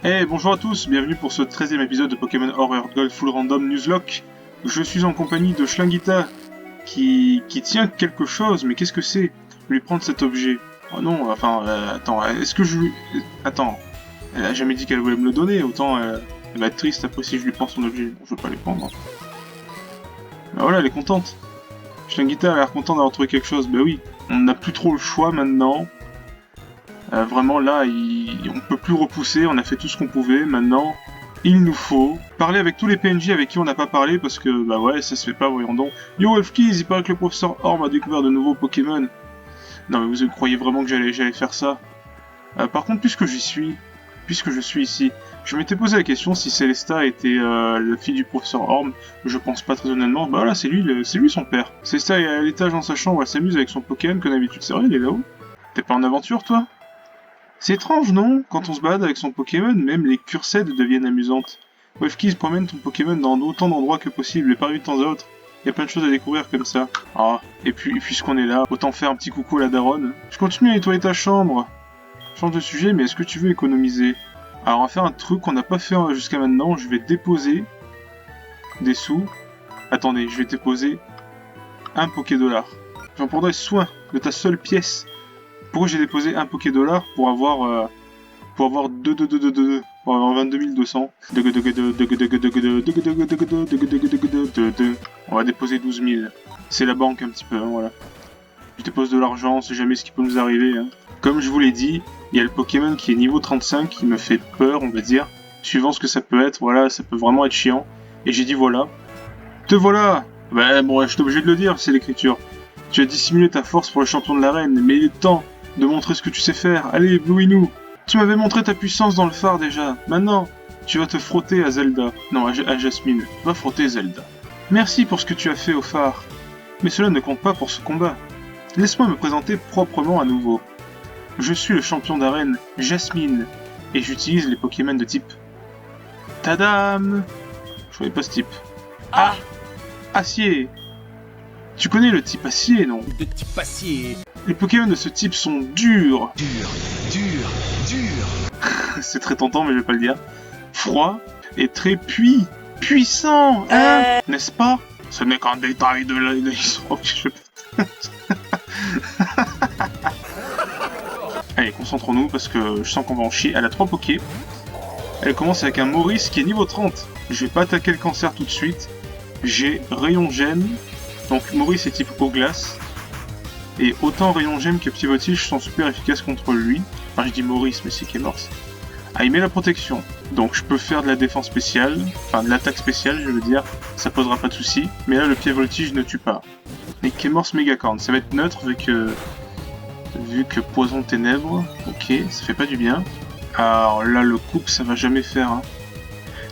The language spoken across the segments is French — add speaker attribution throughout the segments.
Speaker 1: Hey, bonjour à tous, bienvenue pour ce 13e épisode de Pokémon Horror Gold Full Random Nuzlocke. Je suis en compagnie de Schlinguita qui tient quelque chose, mais qu'est-ce que c'est? Je vais lui prendre cet objet. Oh non, enfin, attends, est-ce que je lui... Attends, elle a jamais dit qu'elle voulait me le donner, autant elle va être triste après si je lui prends son objet. Bon, je veux pas les prendre. Bah voilà, elle est contente. Schlinguita a l'air contente d'avoir trouvé quelque chose, bah oui. On n'a plus trop le choix maintenant. Vraiment là, on peut plus repousser, on a fait tout ce qu'on pouvait, maintenant il nous faut parler avec tous les PNJ avec qui on n'a pas parlé parce que bah ouais, ça se fait pas, voyons donc. Yo Wolfkeys, il paraît que le professeur Orm a découvert de nouveaux Pokémon. Non mais vous croyez vraiment que j'allais faire ça? Par contre, puisque je suis ici, je m'étais posé la question si Célesta était la fille du professeur Orm. Je pense pas très honnêtement. Bah voilà, c'est lui son père. Célesta est à l'étage dans sa chambre, elle s'amuse avec son Pokémon comme d'habitude. C'est vrai, il est là-haut. T'es pas en aventure toi? C'est étrange, non? Quand on se balade avec son Pokémon, même les cursèdes deviennent amusantes. Wolfkeys promène ton Pokémon dans autant d'endroits que possible, et pareil de temps à autre. Il y a plein de choses à découvrir comme ça. Ah, et puis, puisqu'on est là, autant faire un petit coucou à la daronne. Je continue à nettoyer ta chambre. Change de sujet, mais est-ce que tu veux économiser? Alors, on va faire un truc qu'on n'a pas fait jusqu'à maintenant. Je vais déposer des sous. Attendez, je vais déposer un Pokédollar. J'en prendrai soin de ta seule pièce. Pourquoi j'ai déposé un Pokédollar pour avoir 22 200. On va déposer 12 000. C'est la banque un petit peu, hein, voilà. Je dépose de l'argent, on sait jamais ce qui peut nous arriver. Hein. Comme je vous l'ai dit, il y a le Pokémon qui est niveau 35 qui me fait peur, on va dire. Suivant ce que ça peut être, voilà, ça peut vraiment être chiant. Et j'ai dit voilà. Te voilà! Bah bon, je suis obligé de le dire, c'est l'écriture. Tu as dissimulé ta force pour le champion de l'arène, mais il est temps de montrer ce que tu sais faire. Allez, éblouis-nous! Tu m'avais montré ta puissance dans le phare déjà. Maintenant, tu vas te frotter à Zelda. Non, à Jasmine. Va frotter Zelda. Merci pour ce que tu as fait au phare. Mais cela ne compte pas pour ce combat. Laisse-moi me présenter proprement à nouveau. Je suis le champion d'arène, Jasmine, et j'utilise les Pokémon de type... Tadam! Je connais pas ce type. Ah! Acier! Tu connais le type acier, non?
Speaker 2: De type acier.
Speaker 1: Les Pokémon de ce type sont durs.
Speaker 2: Dur.
Speaker 1: C'est très tentant, mais je vais pas le dire. Froid et très puissant, hein? N'est-ce pas? Ce n'est qu'un détail de l'histoire. Allez, concentrons-nous parce que je sens qu'on va en chier. Elle a 3 Poké. Elle commence avec un Maurice qui est niveau 30. Je vais pas attaquer le cancer tout de suite. J'ai Rayon Gemme. Donc Maurice est type eau glace. Et autant Rayon Gemme que Pivotige sont super efficaces contre lui. Enfin, je dis Maurice, mais c'est Kémorse. Ah, il met la protection. Donc je peux faire de la défense spéciale. Enfin, de l'attaque spéciale, je veux dire. Ça posera pas de soucis. Mais là, le pied voltige ne tue pas. Et Kémorse Mégacorn. Ça va être neutre vu que Poison Ténèbres. Ok, ça fait pas du bien. Alors là, le coupe, ça va jamais faire. Hein.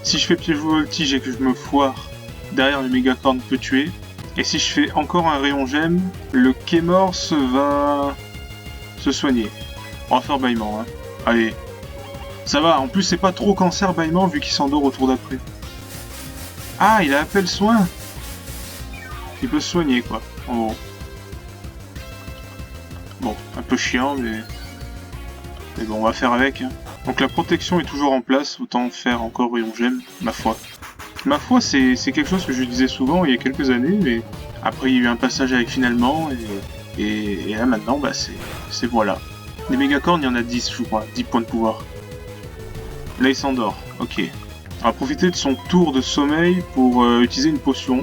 Speaker 1: Si je fais pied voltige et que je me foire, derrière le Mégacorn peut tuer. Et si je fais encore un Rayon Gemme, le Kémorse va se soigner. On va faire bâillement, hein. Allez. Ça va, en plus c'est pas trop cancer bâillement vu qu'il s'endort au tour d'après. Ah, il a appel soin. Il peut se soigner, quoi, en gros. Bon, un peu chiant, mais bon, on va faire avec. Hein. Donc la protection est toujours en place, autant faire encore Rayon Gemme, ma foi. Ma foi, c'est quelque chose que je disais souvent il y a quelques années, mais après il y a eu un passage avec finalement, et là maintenant, bah c'est voilà. Les Mégacorns, il y en a 10, je crois, 10 points de pouvoir. Là, il s'endort, ok. On va profiter de son tour de sommeil pour utiliser une potion.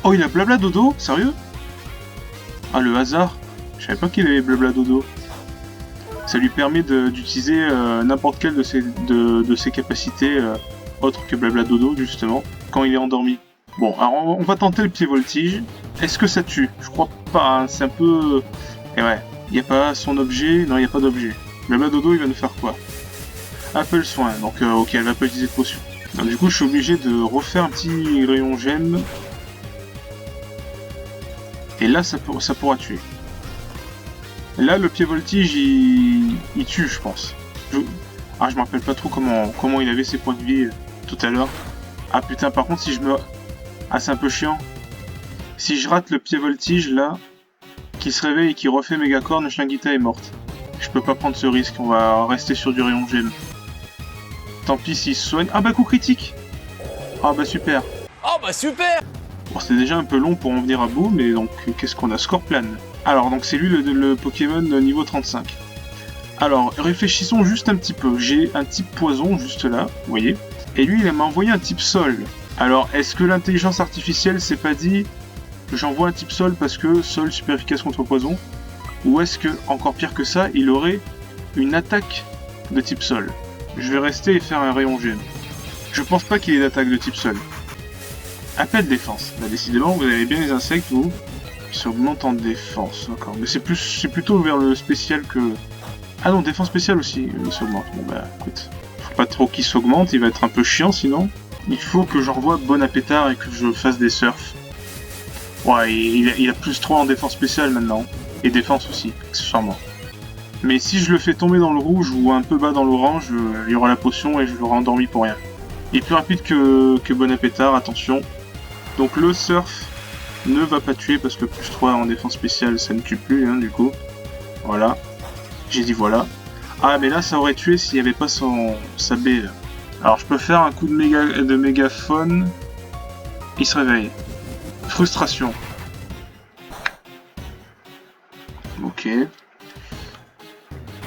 Speaker 1: Oh, il a blabla dodo? Sérieux? Ah, le hasard. Je savais pas qu'il avait blabla dodo. Ça lui permet d'utiliser n'importe quelle de ses capacités autres que blabla dodo, justement, quand il est endormi. Bon, alors on va tenter le pied voltige. Est-ce que ça tue? Je crois pas, hein. C'est un peu... Et ouais. Il n'y a pas son objet, non il n'y a pas d'objet. Blabla dodo il va nous faire quoi? Appel soin, donc ok elle va pas utiliser de potion. Donc du coup je suis obligé de refaire un petit rayon gemme. Et là ça pourra tuer. Là le pied voltige il tue je pense. Ah je me rappelle pas trop comment il avait ses points de vie tout à l'heure. Ah putain par contre si je me... Ah c'est un peu chiant. Si je rate le pied voltige là... Qui se réveille et qui refait Mégacorn, Schlinguita est morte. Je peux pas prendre ce risque, on va rester sur du Rayon Gemme. Tant pis s'il se soigne. Ah bah coup critique. Ah bah super.
Speaker 2: Oh bah super.
Speaker 1: Bon, c'était déjà un peu long pour en venir à bout, mais donc qu'est-ce qu'on a? Scorpion. Alors donc c'est lui le Pokémon niveau 35. Alors réfléchissons juste un petit peu. J'ai un type poison juste là, vous voyez. Et lui il m'a envoyé un type sol. Alors est-ce que l'intelligence artificielle s'est pas dit que j'envoie un type sol parce que sol super efficace contre poison? Ou est-ce que, encore pire que ça, il aurait une attaque de type sol? Je vais rester et faire un rayon gemme. Je pense pas qu'il ait d'attaque de type sol. Appel défense. Bah, décidément, vous avez bien les insectes, vous. Ça augmente en défense, d'accord. Mais c'est plutôt vers le spécial que... Ah non, défense spéciale aussi, il s'augmente. Bon bah, écoute. Faut pas trop qu'il s'augmente, il va être un peu chiant sinon. Il faut que j'envoie bon appétard et que je fasse des surfs. Ouais, il a plus 3 en défense spéciale maintenant. Et défense aussi, accessoirement. Mais si je le fais tomber dans le rouge ou un peu bas dans l'orange, il y aura la potion et je l'aurai endormi pour rien. Il est plus rapide que bon appétard, attention. Donc le surf ne va pas tuer parce que plus 3 en défense spéciale ça ne tue plus, hein, du coup. Voilà. J'ai dit voilà. Ah mais là ça aurait tué s'il n'y avait pas sa B. Alors je peux faire un coup de mégaphone. Il se réveille. Frustration. Ok.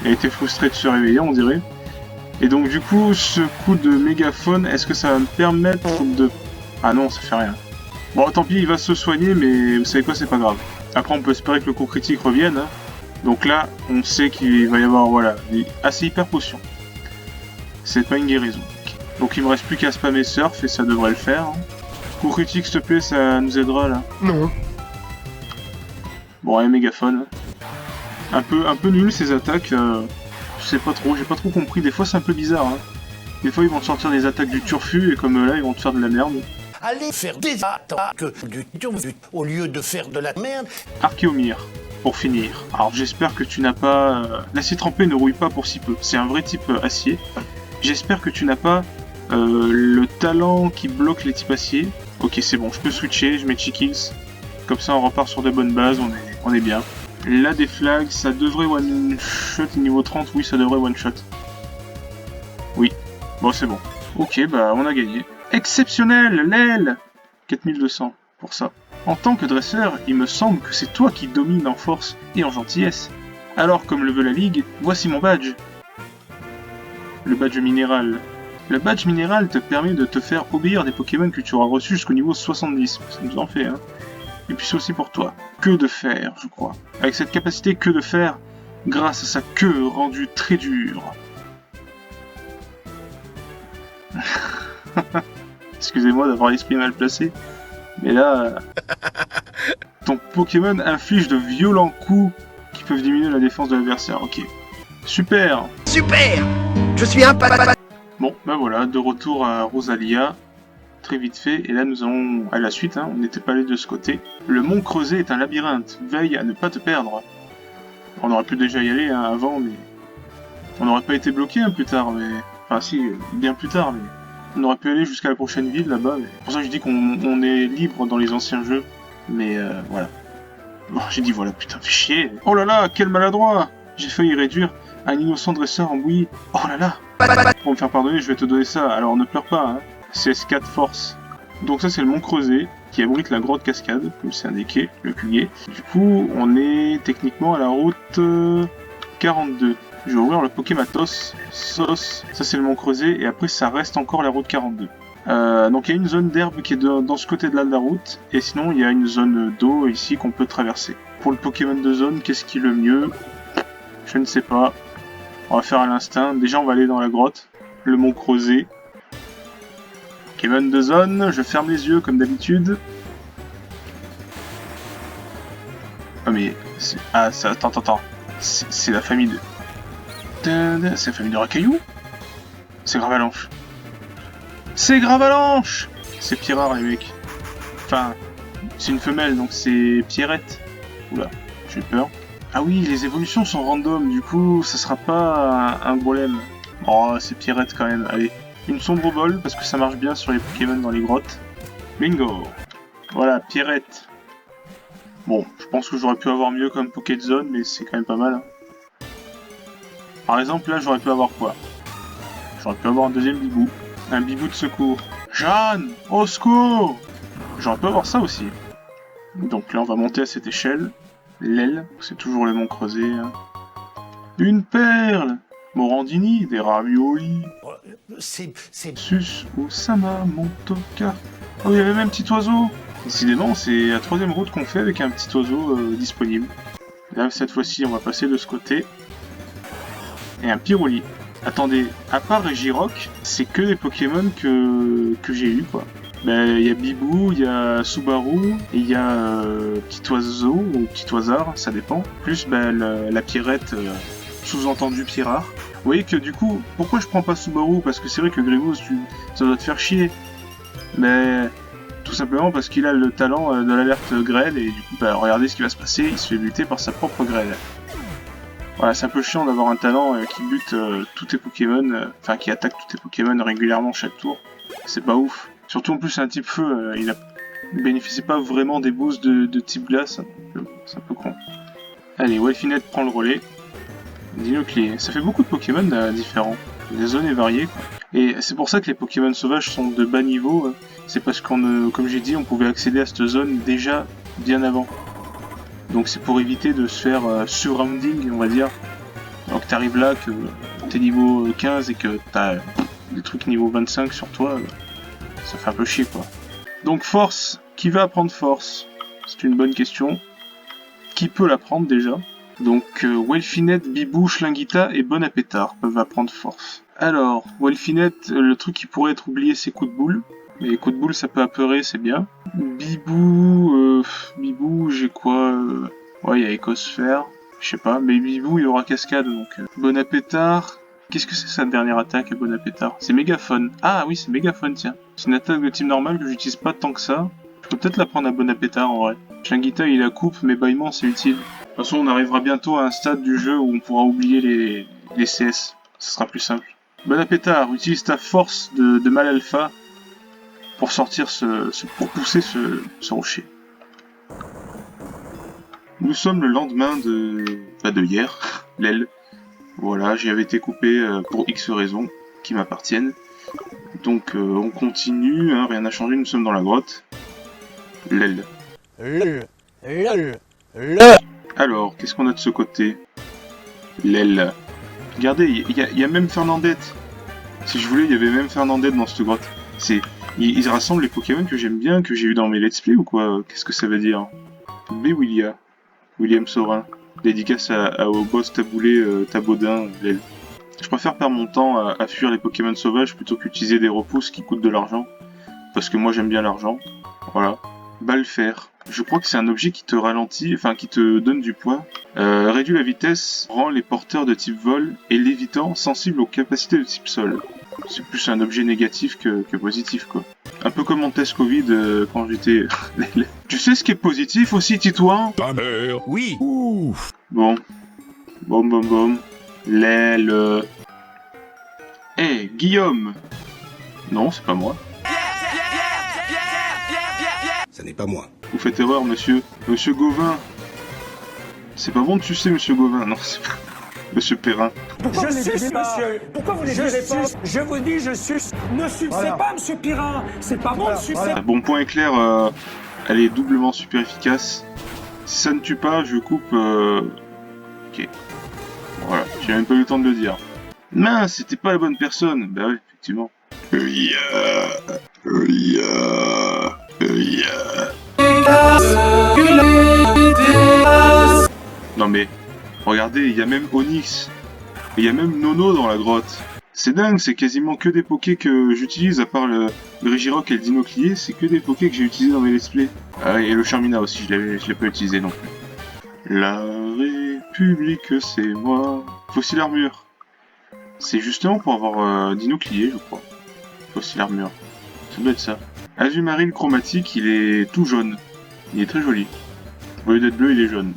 Speaker 1: Il a été frustré de se réveiller, on dirait. Et donc du coup, ce coup de mégaphone, est-ce que ça va me permettre de... Ah non, ça fait rien. Bon, tant pis, il va se soigner, mais vous savez quoi, c'est pas grave. Après, on peut espérer que le coup critique revienne. Hein. Donc là, on sait qu'il va y avoir, voilà, assez hyper potion. C'est pas une guérison. Donc il me reste plus qu'à spammer surf et ça devrait le faire. Hein. Coup critique, s'il te plaît, ça nous aidera là.
Speaker 2: Non.
Speaker 1: Bon, allez, mégaphone. Un peu nul ces attaques. Je sais pas trop, j'ai pas trop compris. Des fois, c'est un peu bizarre. Hein. Des fois, ils vont te sortir des attaques du turfu et comme là, ils vont te faire de la merde.
Speaker 2: Allez faire des attaques du au lieu de faire de la merde.
Speaker 1: Archéomir, pour finir. Alors j'espère que tu n'as pas... L'acier trempé ne rouille pas pour si peu. C'est un vrai type acier. J'espère que tu n'as pas le talent qui bloque les types acier. Ok, c'est bon, je peux switcher, je mets Chikills. Comme ça, on repart sur de bonnes bases, on est bien. Là, des flags, ça devrait one-shot niveau 30. Oui, ça devrait one-shot. Oui. Bon, c'est bon. Ok, bah, on a gagné. Exceptionnel, l'aile 4200 pour ça. En tant que dresseur, il me semble que c'est toi qui domines en force et en gentillesse. Alors, comme le veut la Ligue, voici mon badge. Le badge minéral. Le badge minéral te permet de te faire obéir des Pokémon que tu auras reçus jusqu'au niveau 70. Ça nous en fait, hein. Et puis c'est aussi pour toi. Que de faire, je crois. Avec cette capacité que de faire, grâce à sa queue rendue très dure. Excusez-moi d'avoir l'esprit mal placé, mais là, ton Pokémon inflige de violents coups qui peuvent diminuer la défense de l'adversaire. Ok. Super.
Speaker 2: Super. Je suis un
Speaker 1: Bon, ben voilà, de retour à Rosalia. Très vite fait, et là nous allons à la suite, hein, on n'était pas allé de ce côté. Le mont Creuset est un labyrinthe, veille à ne pas te perdre. On aurait pu déjà y aller hein, avant, mais... On n'aurait pas été bloqué hein, plus tard, mais... Enfin si, bien plus tard, mais... On aurait pu aller jusqu'à la prochaine ville là-bas, mais... C'est pour ça que je dis qu'on est libre dans les anciens jeux, mais voilà. Bon, j'ai dit voilà, putain, fais chier. Oh là là, quel maladroit. J'ai failli réduire un innocent dresseur en bouillie. Oh là là. Pour me faire pardonner, je vais te donner ça, alors ne pleure pas, hein. CS4 Force. Donc ça c'est le mont Creuset qui abrite la grotte cascade, comme c'est indiqué, le culier. Du coup on est techniquement à la route 42. Je vais ouvrir le Pokématos. Sauce. Ça c'est le mont Creuset et après ça reste encore la route 42. Donc il y a une zone d'herbe qui est dans ce côté de la route et sinon il y a une zone d'eau ici qu'on peut traverser. Pour le Pokémon de zone, qu'est-ce qui est le mieux? Je ne sais pas. On va faire à l'instinct. Déjà on va aller dans la grotte. Le mont Creuset. Pokémon de zone, je ferme les yeux comme d'habitude. Oh mais... Ah, ça, attends. C'est la famille de... C'est la famille de Racaillou? C'est Gravalanche. C'est Gravalanche! C'est Pierrard les mecs. Enfin, c'est une femelle donc c'est Pierrette. Oula, j'ai peur. Ah oui, les évolutions sont random, du coup ça sera pas un problème. Oh, c'est Pierrette quand même, allez. Une sombre bol, parce que ça marche bien sur les Pokémon dans les grottes. Bingo! Voilà, Pierrette. Bon, je pense que j'aurais pu avoir mieux comme Pokézone, mais c'est quand même pas mal. Hein. Par exemple, là, j'aurais pu avoir quoi? J'aurais pu avoir un deuxième bibou. Un bibou de secours. Jeanne, au secours! J'aurais pu avoir ça aussi. Donc là, on va monter à cette échelle. L'aile, c'est toujours le mont creusé. Hein. Une perle! Morandini, des raviolis.
Speaker 2: C'est...
Speaker 1: Sus Osama Motoka. Oh, il y avait même un petit oiseau. Décidément, c'est la troisième route qu'on fait avec un petit oiseau disponible. Là, cette fois-ci, on va passer de ce côté. Et un pyroli. Attendez, à part Regirock, c'est que des Pokémon que j'ai eu quoi. Ben, il y a Bibou, il y a Subaru, et il y a Petit Oiseau, ou Petit Oisard, ça dépend. Plus ben, la Pierrette, sous-entendu Pierrard. Vous voyez que du coup, pourquoi je prends pas Subaru? Parce que c'est vrai que Gribouze, ça doit te faire chier. Mais tout simplement parce qu'il a le talent de l'alerte grêle, et du coup, ben, regardez ce qui va se passer, il se fait buter par sa propre grêle. Voilà, c'est un peu chiant d'avoir un talent qui bute tous tes Pokémon, enfin qui attaque tous tes Pokémon régulièrement chaque tour. C'est pas ouf. Surtout en plus c'est un type feu, il bénéficie pas vraiment des boosts de type glace, c'est un peu con. Allez, Welfinette prend le relais. Dinoclé, ça fait beaucoup de Pokémon différents. La zone est variée quoi. Et c'est pour ça que les Pokémon sauvages sont de bas niveau, c'est parce qu'on, comme j'ai dit, on pouvait accéder à cette zone déjà bien avant. Donc c'est pour éviter de se faire surrounding, on va dire. Donc t'arrives là, que t'es niveau 15 et que t'as des trucs niveau 25 sur toi, ça fait un peu chier quoi. Donc force, qui va apprendre force? C'est une bonne question. Qui peut l'apprendre déjà? Donc Welfinette, Bibou, Schlinguita et Bonapétard peuvent apprendre force. Alors, Welfinette, le truc qui pourrait être oublié c'est coup de boule. Mais coup de boule ça peut apeurer, c'est bien. Bibou, j'ai quoi ouais, il y a Écosphère, je sais pas, mais Bibou il aura cascade donc. Bonapétard, qu'est-ce que c'est sa dernière attaque à Bonapétard? C'est Mégaphone. Ah oui, c'est Mégaphone, tiens. C'est une attaque de type normal que j'utilise pas tant que ça. Je peux peut-être la prendre à Bonapétard en vrai. Schlinguita il la coupe, mais bâillement c'est utile. De toute façon, on arrivera bientôt à un stade du jeu où on pourra oublier les CS. Ce sera plus simple. Bonapétard, utilise ta force de mal alpha pour sortir pour pousser ce rocher. Nous sommes le lendemain de hier, l'aile. Voilà, j'y avais été coupé pour X raisons qui m'appartiennent. Donc on continue, hein, rien n'a changé, nous sommes dans la grotte. L'aile. Alors, qu'est-ce qu'on a de ce côté? L'aile. Regardez, il y a même Fernandette. Si je voulais, il y avait même Fernandette dans cette grotte. Ils rassemblent les Pokémon que j'aime bien, que j'ai eu dans mes let's play ou quoi? Qu'est-ce que ça veut dire? William Sorin. Dédicace au boss taboulé Tabaudin, l'aile. Je préfère perdre mon temps à fuir les Pokémon sauvages plutôt qu'utiliser des repousses qui coûtent de l'argent. Parce que moi j'aime bien l'argent. Voilà. Balfer. Je crois que c'est un objet qui te ralentit, enfin qui te donne du poids. Réduit la vitesse, rend les porteurs de type vol et l'évitant sensibles aux capacités de type sol. C'est plus un objet négatif que positif quoi. Un peu comme mon test Covid quand j'étais... Tu sais ce qui est positif aussi, Titouan?
Speaker 3: Ta mère.
Speaker 2: Oui.
Speaker 3: Ouf.
Speaker 1: Bon. Bom. L'aile... Eh, Guillaume! Non, c'est pas moi.
Speaker 3: Ça n'est pas moi.
Speaker 1: Vous faites erreur, monsieur. Monsieur Gauvin. C'est pas bon de sucer, monsieur Gauvin. Non, c'est pas... Monsieur Perrin.
Speaker 4: Je suce, monsieur. Pourquoi vous ne sucez pas? Je vous dis, je suce. Ne sucez pas, monsieur Pirin. C'est pas bon de sucer.
Speaker 1: Bon, point éclair, elle est doublement super efficace. Si ça ne tue pas, je coupe... Ok. Voilà, j'ai même pas eu le temps de le dire. Mince, c'était pas la bonne personne. Bah oui, effectivement. Non mais, regardez, il y a même Onyx. Il y a même Nono dans la grotte. C'est dingue, c'est quasiment que des pokés que j'utilise, à part le Regirock et le Dinoclier, c'est que des pokés que j'ai utilisés dans mes let's play. Ah oui, et le Charmina aussi, je l'ai pas utilisé non plus. La République, c'est moi. Fossile armure. C'est justement pour avoir Dinoclier, je crois. Fossile armure. Ça doit être ça. Azumarine chromatique, il est tout jaune. Il est très joli. Au lieu d'être bleu, il est jaune.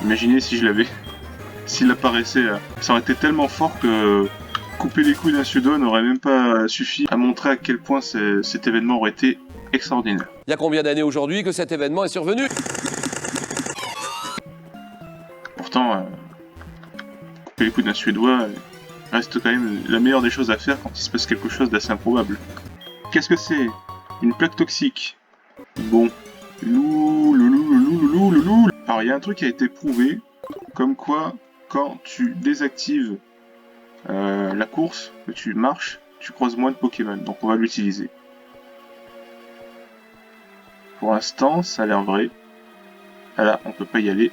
Speaker 1: Imaginez si je l'avais. S'il apparaissait, ça aurait été tellement fort que couper les couilles d'un sudo n'aurait même pas suffi à montrer à quel point cet événement aurait été extraordinaire.
Speaker 5: Il y a combien d'années aujourd'hui que cet événement est survenu?
Speaker 1: Pourtant, couper les couilles d'un Suédois, reste quand même la meilleure des choses à faire quand il se passe quelque chose d'assez improbable. Qu'est-ce que c'est? Une plaque toxique. Bon. Loulou. Alors il y a un truc qui a été prouvé, comme quoi quand tu désactives la course, que tu marches, tu croises moins de Pokémon. Donc on va l'utiliser. Pour l'instant, ça a l'air vrai. Ah là, on peut pas y aller.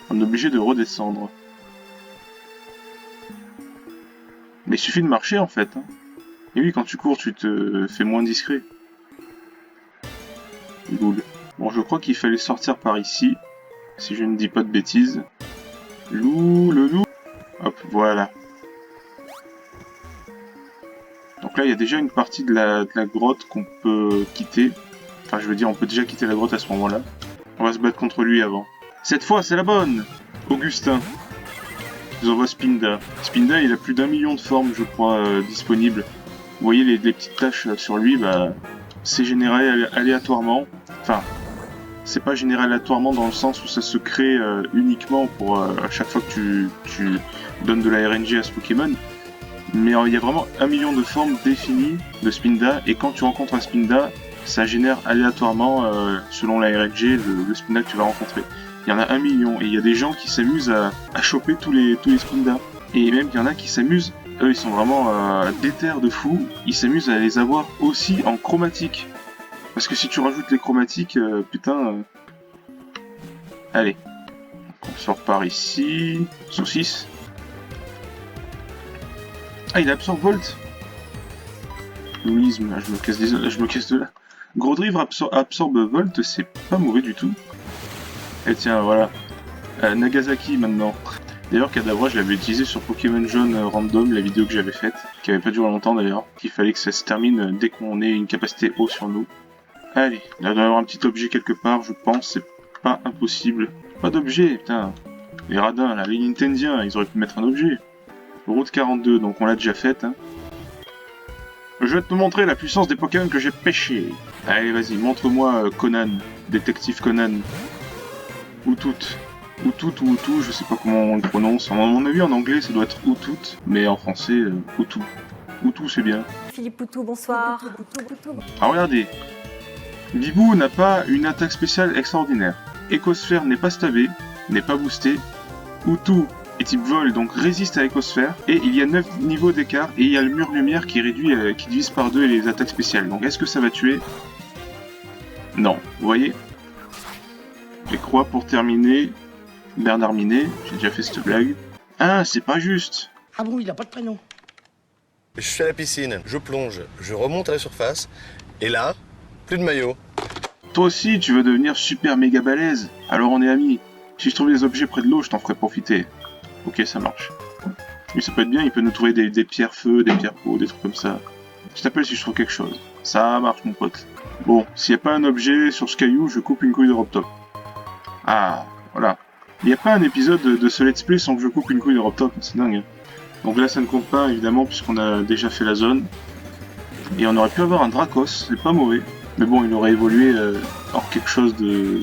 Speaker 1: On est obligé de redescendre. Mais il suffit de marcher en fait. Hein. Et oui, quand tu cours, tu te fais moins discret. Loul. Bon, je crois qu'il fallait sortir par ici. Si je ne dis pas de bêtises. Loup. Hop, voilà. Donc là, il y a déjà une partie de la grotte qu'on peut quitter. Enfin, je veux dire, on peut déjà quitter la grotte à ce moment-là. On va se battre contre lui avant. Cette fois, c'est la bonne! Augustin. Je vous envoie Spinda. Spinda, il a plus d'1 million de formes, je crois, disponibles. Vous voyez les petites taches sur lui, bah, c'est généré aléatoirement. Enfin, c'est pas généré aléatoirement dans le sens où ça se crée uniquement pour à chaque fois que tu donnes de la RNG à ce Pokémon. Mais il y a vraiment 1 million de formes définies de Spinda, et quand tu rencontres un Spinda, ça génère aléatoirement, selon la RNG, le Spinda que tu vas rencontrer. Il y en a 1 million, et il y a des gens qui s'amusent à choper tous les Spinda. Et même il y en a qui s'amusent, eux ils sont vraiment déter de fou, ils s'amusent à les avoir aussi en chromatique. Parce que si tu rajoutes les chromatiques, putain... Allez. Donc on sort par ici... Saucisse. Ah, il absorbe Volt. Louisme, je me casse de là. Gros-Drive absorbe Volt, c'est pas mauvais du tout. Et tiens, voilà. Nagasaki maintenant. D'ailleurs, Kadabra, je l'avais utilisé sur Pokémon Jaune Random, la vidéo que j'avais faite, qui avait pas duré longtemps d'ailleurs, qu'il fallait que ça se termine dès qu'on ait une capacité eau sur nous. Allez, il doit y avoir un petit objet quelque part, je pense, c'est pas impossible. Pas d'objet, putain. Les radins, là, les Nintendiens, ils auraient pu mettre un objet. Route 42, donc on l'a déjà faite. Hein. Je vais te montrer la puissance des Pokémon que j'ai pêchés. Allez, vas-y, montre-moi Conan, détective Conan. Outout, je sais pas comment on le prononce. À mon avis, en anglais, ça doit être Outout, mais en français, Outou. Outou, c'est bien.
Speaker 6: Philippe Poutou, bonsoir.
Speaker 1: Ah, regardez. Bibou n'a pas une attaque spéciale extraordinaire. Écosphère n'est pas stabé, n'est pas boosté. Outou est type vol, donc résiste à Écosphère. Et il y a 9 niveaux d'écart, et il y a le mur lumière qui réduit, qui divise par 2 les attaques spéciales. Donc est-ce que ça va tuer? Non. Vous voyez? Les croix pour terminer. Bernard Minet, j'ai déjà fait cette blague. Ah, c'est pas juste.
Speaker 2: Ah bon, il a pas de prénom.
Speaker 3: Je suis à la piscine, je plonge, je remonte à la surface, et là, plus de maillot.
Speaker 1: Toi aussi, tu veux devenir super méga balèze? Alors on est amis. Si je trouve des objets près de l'eau, je t'en ferai profiter. Ok, ça marche. Lui, ça peut être bien, il peut nous trouver des pierres feu, des pierres peau, des trucs comme ça. Je t'appelle si je trouve quelque chose. Ça marche, mon pote. Bon, s'il n'y a pas un objet sur ce caillou, je coupe une couille de Robtop. Ah, voilà. Il n'y a pas un épisode de ce let's play sans que je coupe une couille de Robtop, c'est dingue. Donc là, ça ne compte pas, évidemment, puisqu'on a déjà fait la zone. Et on aurait pu avoir un Dracos, c'est pas mauvais. Mais bon, il aurait évolué en quelque chose de...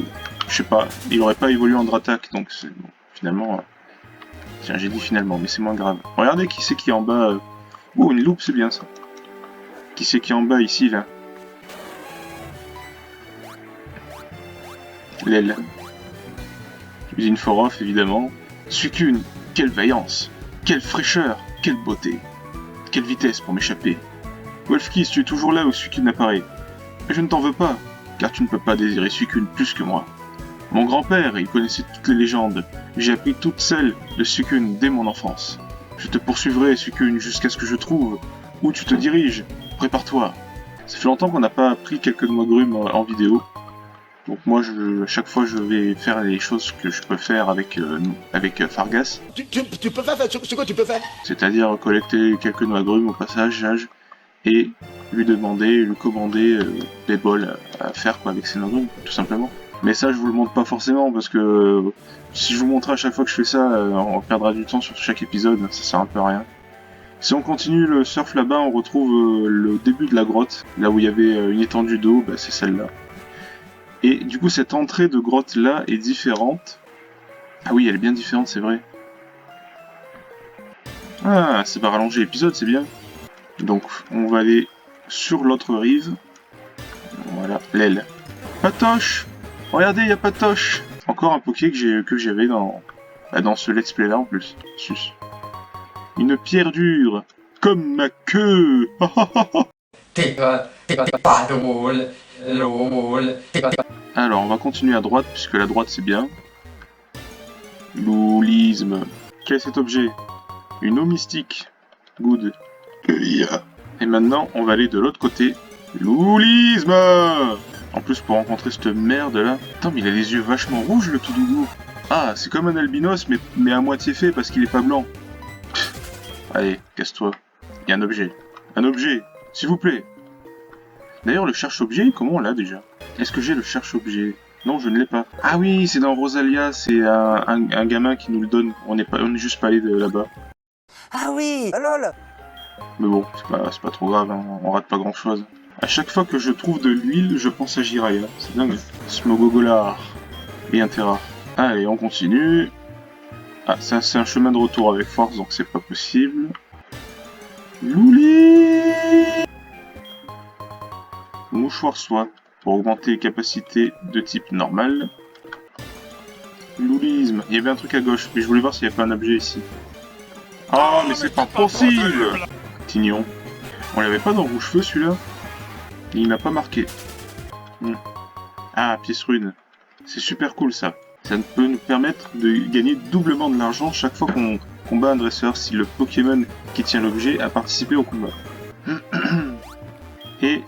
Speaker 1: Je sais pas, il aurait pas évolué en Dratak, donc c'est... Bon, finalement... Tiens, j'ai dit finalement, mais c'est moins grave. Regardez qui c'est qui est en bas... Oh, une loupe, c'est bien ça. Qui c'est qui est en bas, ici, là? L'aile. Usine Foroff, évidemment. Suicune, quelle vaillance! Quelle fraîcheur! Quelle beauté! Quelle vitesse pour m'échapper! Wolfkiss, tu es toujours là où Suicune apparaît. Mais je ne t'en veux pas, car tu ne peux pas désirer Suicune plus que moi. Mon grand-père, il connaissait toutes les légendes. J'ai appris toutes celles de Suicune dès mon enfance. Je te poursuivrai, Suicune, jusqu'à ce que je trouve où tu te diriges. Prépare-toi. Ça fait longtemps qu'on n'a pas pris quelques noix grumes en vidéo. Donc moi, à chaque fois, je vais faire les choses que je peux faire avec Fargas.
Speaker 3: Tu peux faire ce que tu peux faire.
Speaker 1: C'est-à-dire collecter quelques noix grumes au passage, et lui demander, lui commander des bols à faire quoi, avec ses noix grumes, tout simplement. Mais ça, je vous le montre pas forcément, parce que si je vous montrais à chaque fois que je fais ça, on perdra du temps sur chaque épisode, ça sert un peu à rien. Si on continue le surf là-bas, on retrouve le début de la grotte, là où il y avait une étendue d'eau, bah, c'est celle-là. Et du coup, cette entrée de grotte là est différente. Ah oui, elle est bien différente, c'est vrai. Ah, ça va rallonger l'épisode, c'est bien. Donc, on va aller sur l'autre rive. Voilà, l'aile. Patoche! Regardez, il y a Patoche! Encore un Poké que j'avais dans ce let's play là en plus. Sus. Une pierre dure! Comme ma queue! Alors, on va continuer à droite, puisque la droite c'est bien. Loulisme. Quel est cet objet? Une eau mystique. Good. Et maintenant, on va aller de l'autre côté. Loulisme! En plus, pour rencontrer cette merde là. Attends, mais il a les yeux vachement rouges le petit doudou. Ah, c'est comme un albinos, mais à moitié fait parce qu'il est pas blanc. Allez, casse-toi. Il y a un objet. Un objet, s'il vous plaît. D'ailleurs, le cherche-objet, comment on l'a déjà? Est-ce que j'ai le cherche-objet? Non, je ne l'ai pas. Ah oui, c'est dans Rosalia, c'est un gamin qui nous le donne. On n'est juste pas allé là-bas.
Speaker 6: Ah oui, lol.
Speaker 1: Mais bon, c'est pas trop grave, hein, on rate pas grand-chose. À chaque fois que je trouve de l'huile, je pense à Jiraiya. C'est dingue. Smogogolar. Et un Terra. Allez, on continue. Ah, c'est un chemin de retour avec force, donc c'est pas possible. Louli! Mouchoir soie, pour augmenter les capacités de type normal. Loulisme. Il y avait un truc à gauche, mais je voulais voir s'il n'y avait pas un objet ici. Ah, mais c'est pas possible! Tignon. On l'avait pas dans Rouge-Feu celui-là? Il n'a pas marqué. Ah, pièce rune. C'est super cool ça. Ça peut nous permettre de gagner doublement de l'argent chaque fois qu'on combat un dresseur si le Pokémon qui tient l'objet a participé au combat. Et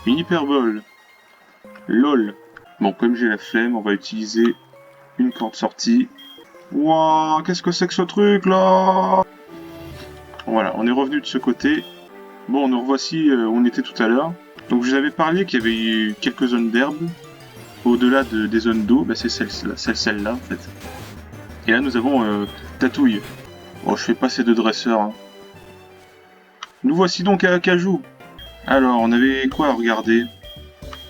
Speaker 1: une hyperbole. LOL. Bon, comme j'ai la flemme, on va utiliser une corde sortie. Wouah, qu'est-ce que c'est que ce truc là? Voilà, on est revenu de ce côté. Bon, nous revoici où on était tout à l'heure. Donc je vous avais parlé qu'il y avait eu quelques zones d'herbe. Au-delà des zones d'eau, bah, c'est celle-là en fait. Et là nous avons Tatouille. Bon, je fais pas ces deux dresseurs. Hein. Nous voici donc à Acajou. Alors, on avait quoi à regarder?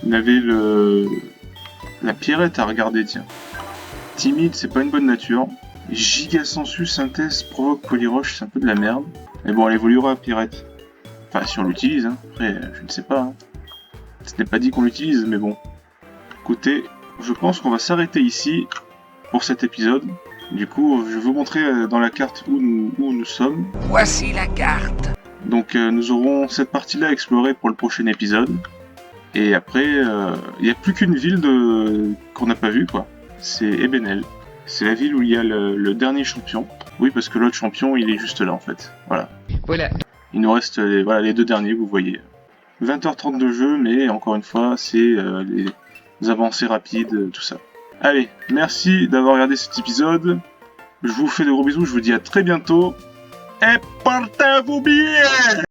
Speaker 1: On avait la pierrette à regarder, tiens. Timide, c'est pas une bonne nature. Gigasensu, synthèse, provoque Polyroche, c'est un peu de la merde. Mais bon, elle évoluera à pierrette. Enfin, si on l'utilise, hein. Après, je ne sais pas. Hein. Ce n'est pas dit qu'on l'utilise, mais bon. Écoutez, je pense qu'on va s'arrêter ici pour cet épisode. Du coup, je vais vous montrer dans la carte où nous sommes.
Speaker 2: Voici la carte.
Speaker 1: Donc, nous aurons cette partie-là à explorer pour le prochain épisode. Et après, il n'y a plus qu'une ville qu'on n'a pas vue, quoi. C'est Ebenel. C'est la ville où il y a le dernier champion. Oui, parce que l'autre champion, il est juste là, en fait. Voilà.
Speaker 5: Voilà.
Speaker 1: Il nous reste les deux derniers, vous voyez. 20h30 de jeu, mais encore une fois, c'est les avancées rapides, tout ça. Allez, merci d'avoir regardé cet épisode. Je vous fais de gros bisous, je vous dis à très bientôt. Et portez-vous bien!